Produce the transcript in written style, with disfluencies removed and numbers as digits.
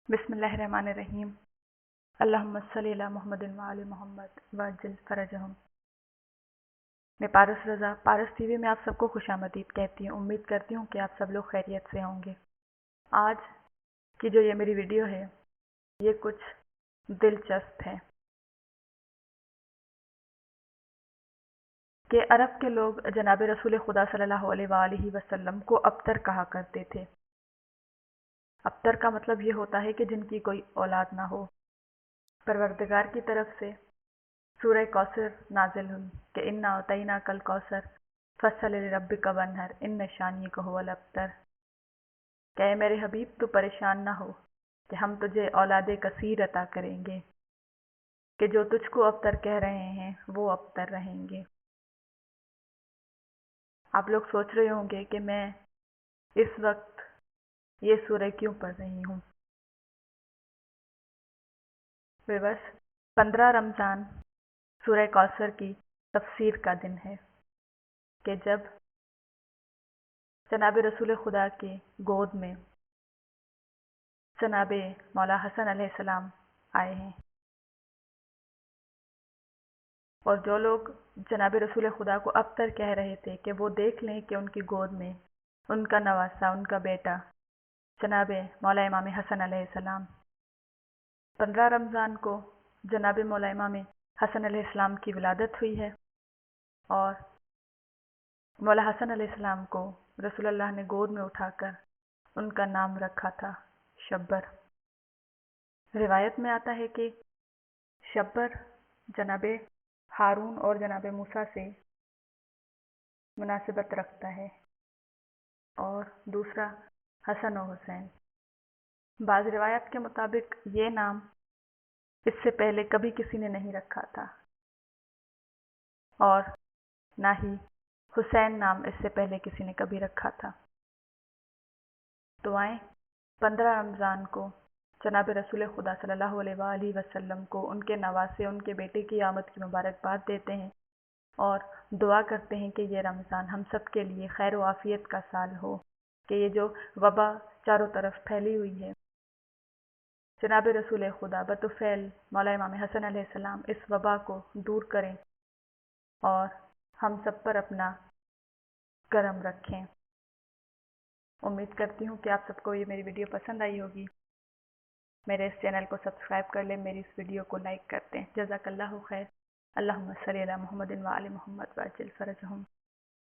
बिस्मिल्लाहिर्रहमानिर्रहीम। अल्लाहुम्मा सल्ली अला मुहम्मदिन व आलि मोहम्मद वअज्जिल फरजहुम। मैं पारस रज़ा पारस टीवी में आप सबको खुशामदीद कहती हूँ। उम्मीद करती हूँ कि आप सब लोग खैरियत से होंगे। आज की जो ये मेरी वीडियो है ये कुछ दिलचस्प है कि अरब के लोग जनाब रसूल खुदा सल्लल्लाहु अलैहि वसल्लम को अब्तर कहा करते थे। अब्तर का मतलब ये होता है कि जिनकी कोई औलाद ना हो। परवरदिगार की तरफ से सूरह कौसर नाजिल हुई कि इन्ना अतैना कल कौसर फस्सल लिरब्बिका वन्हर इन्न शानियका हुवल अब्तर। कहे मेरे हबीब तू परेशान ना हो कि हम तुझे औलादे कसीर अता करेंगे, कि जो तुझको अब्तर कह रहे हैं वो अब्तर रहेंगे। आप लोग सोच रहे होंगे कि मैं इस वक्त ये सूरह क्यों पढ़ रही हूँ। बस 15 रमज़ान सूरह कौसर की तफसीर का दिन है कि जब जनाब रसूल खुदा की गोद में जनाब मौला हसन अलैहिस्सलाम आए हैं और जो लोग जनाब रसूल खुदा को अब्तर कह रहे थे कि वो देख लें कि उनकी गोद में उनका नवासा, उनका बेटा जनाब मौला इमाम हसन अलैहिस्सलाम। 15 रमज़ान को जनाब मौला इमाम हसन अलैहिस्सलाम की विलादत हुई है और मौला हसन अलैहिस्सलाम को रसूलुल्लाह ने गोद में उठाकर उनका नाम रखा था शब्बर। रिवायत में आता है कि शब्बर जनाब हारून और जनाब मूसा से मुनासिबत रखता है और दूसरा हसन और हुसैन। बाज़ रिवायत के मुताबिक ये नाम इससे पहले कभी किसी ने नहीं रखा था और ना ही हुसैन नाम इससे पहले किसी ने कभी रखा था। तो आए 15 रमज़ान को जनाब रसूल खुदा सल्लल्लाहु अलैहि वसल्लम को उनके नवासे, उनके बेटे की आमद की मुबारकबाद देते हैं और दुआ करते हैं कि ये रमज़ान हम सब के लिए खैर व आफ़ियत का साल हो, कि ये जो वबा चारों तरफ फैली हुई है जनाब रसूल खुदा बतुफ़ैल मौला इमाम हसन अलैहिस्सलाम इस वबा को दूर करें और हम सब पर अपना करम रखें। उम्मीद करती हूँ कि आप सबको ये मेरी वीडियो पसंद आई होगी। मेरे इस चैनल को सब्सक्राइब कर लें, मेरी इस वीडियो को लाइक करते हैं। जज़ाकल्लाहु खैर। अल्लाहुम्मा सल्ली अला मुहम्मदिन व आलि मुहम्मद वअज्जिल फरजहुम।